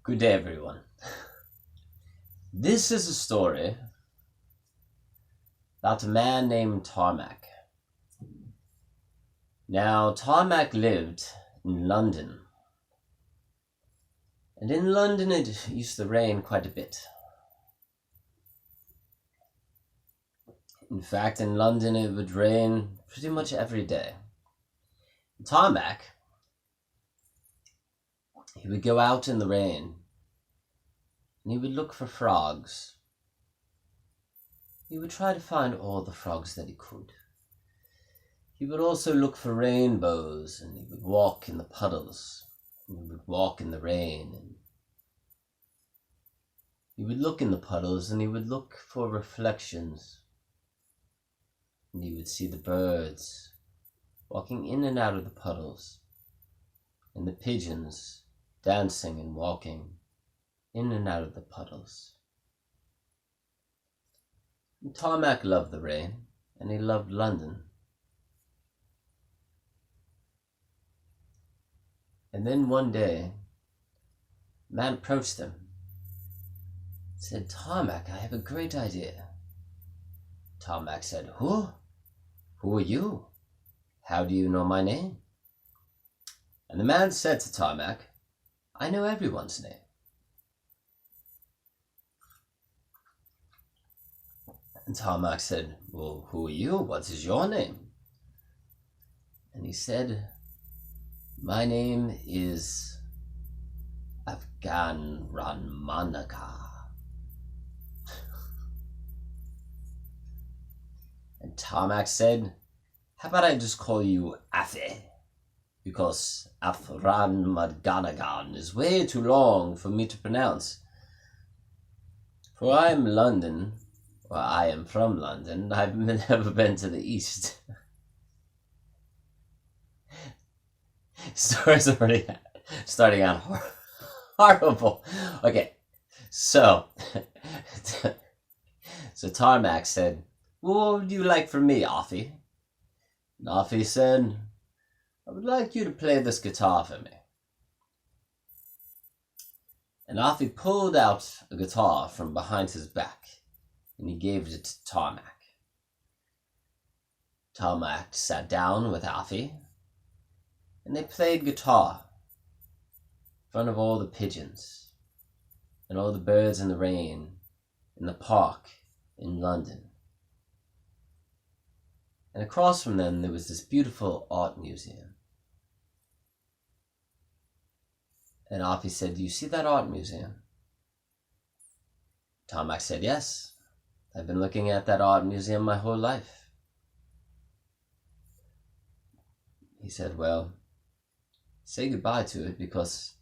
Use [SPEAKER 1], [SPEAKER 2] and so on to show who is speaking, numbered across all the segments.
[SPEAKER 1] Good day, everyone. This is a story about a man named Tarmak. Now, Tarmak lived in London, and in London it used to rain quite a bit. In fact, in London it would rain pretty much every day. Tarmak, he would go out in the rain, and he would look for frogs. He would try to find all the frogs that he could. He would also look for rainbows, and he would walk in the puddles, and he would walk in the rain, and he would look in the puddles, and he would look for reflections, and he would see the birds walking in and out of the puddles, and the pigeons dancing and walking in and out of the puddles. And Tarmak loved the rain, and he loved London. And then one day, a man approached him, said, "Tarmak, I have a great idea." Tarmak said, "Who? Who are you? How do you know my name?" And the man said to Tarmak, "I know everyone's name." And Tarmak said, "Well, who are you? What is your name?" And he said, "My name is Afghan Ranmanaka." And Tarmak said, "How about I just call you Afe? Because Afran Madganagan is way too long for me to pronounce. For I am from London. I've never been to the East." Stories already starting out horrible. Okay, so Tarmak said, "Well, what would you like from me, Afi?" And Afi said, "I would like you to play this guitar for me." And Afi pulled out a guitar from behind his back, and he gave it to Tarmak. Tarmak sat down with Afi, and they played guitar in front of all the pigeons and all the birds in the rain in the park in London. And across from them there was this beautiful art museum. And Afi said, "Do you see that art museum?" Tarmak said, "Yes, I've been looking at that art museum my whole life." He said, "Well, say goodbye to it, because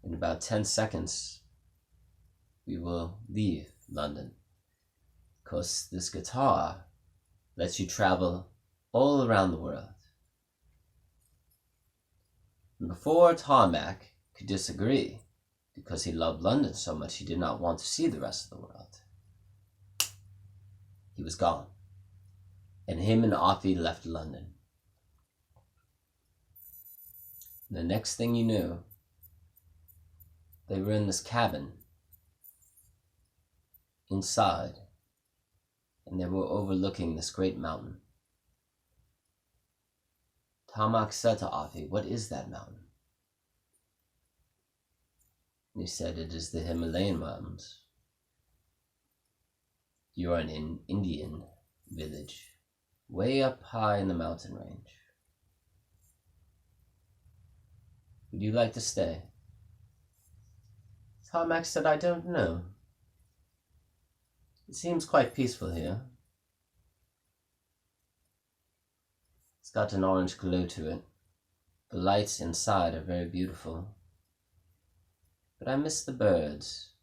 [SPEAKER 1] in about 10 seconds we will leave London, because this guitar lets you travel all around the world." And before Tarmak could disagree, because he loved London so much he did not want to see the rest of the world, he was gone, and him and Afi left London. The next thing you knew, they were in this cabin inside, and they were overlooking this great mountain. Tarmak said to Afi, "What is that mountain?" And he said, "It is the Himalayan mountains. You are in an Indian village, way up high in the mountain range. Would you like to stay?" Tarmak said, "I don't know. It seems quite peaceful here. It's got an orange glow to it. The lights inside are very beautiful. But I miss the birds.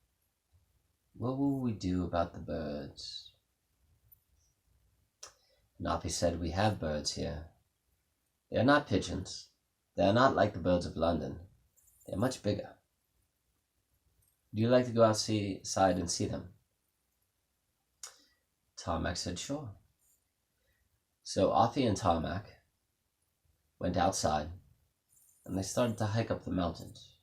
[SPEAKER 1] What will we do about the birds?" And Afi said, "We have birds here. They are not pigeons. They are not like the birds of London. They are much bigger. Would you like to go outside and see them?" Tarmak said, "Sure." So Afi and Tarmak went outside, and they started to hike up the mountains.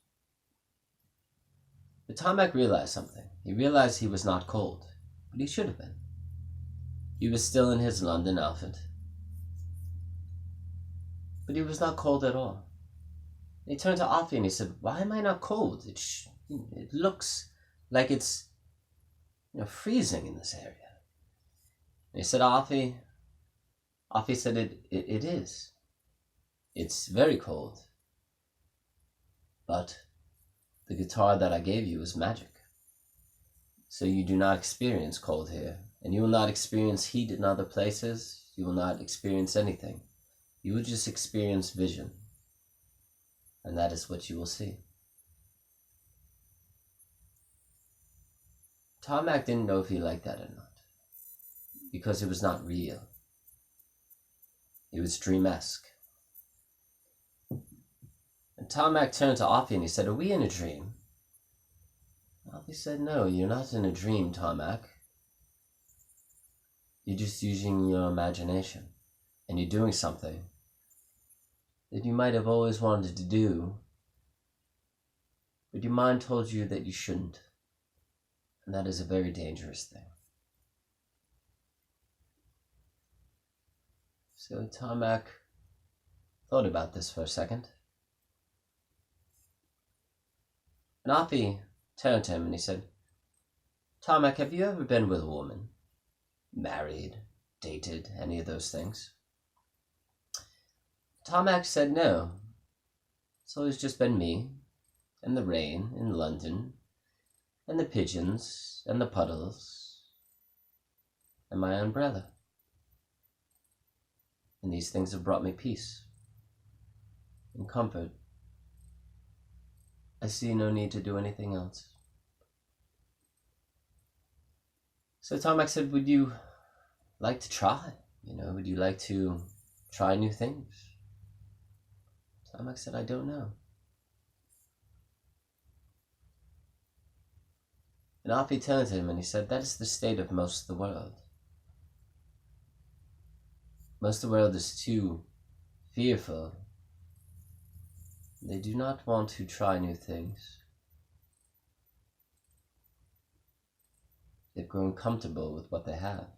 [SPEAKER 1] But Tarmac realized something. He realized he was not cold, but he should have been. He was still in his London outfit, but he was not cold at all. He turned to Offie and he said, "Why am I not cold? It looks like it's freezing in this area." And he said, Offie said, it is. It's very cold. But the guitar that I gave you is magic. So you do not experience cold here, and you will not experience heat in other places. You will not experience anything. You will just experience vision. And that is what you will see. Tarmac didn't know if he liked that or not, because it was not real. It was dreamesque. And Tarmac turned to Offie and he said, "Are we in a dream?" Offie said, "No, you're not in a dream, Tarmac. You're just using your imagination, and you're doing something that you might have always wanted to do, but your mind told you that you shouldn't. And that is a very dangerous thing." So Tarmac thought about this for a second. And Offie turned to him and he said, "Tarmac, have you ever been with a woman? Married, dated, any of those things?" Tarmac said, "No. It's always just been me, and the rain in London, and the pigeons, and the puddles, and my umbrella. And these things have brought me peace and comfort. I see no need to do anything else." So Tarmac said, "Would you like to try? Would you like to try new things?" Tarmac said, "I don't know." And Offie turned to him and he said, "That is the state of most of the world. Most of the world is too fearful. They do not want to try new things. They've grown comfortable with what they have.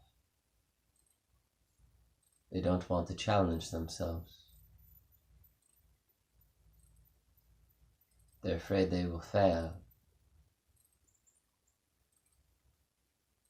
[SPEAKER 1] They don't want to challenge themselves. They're afraid they will fail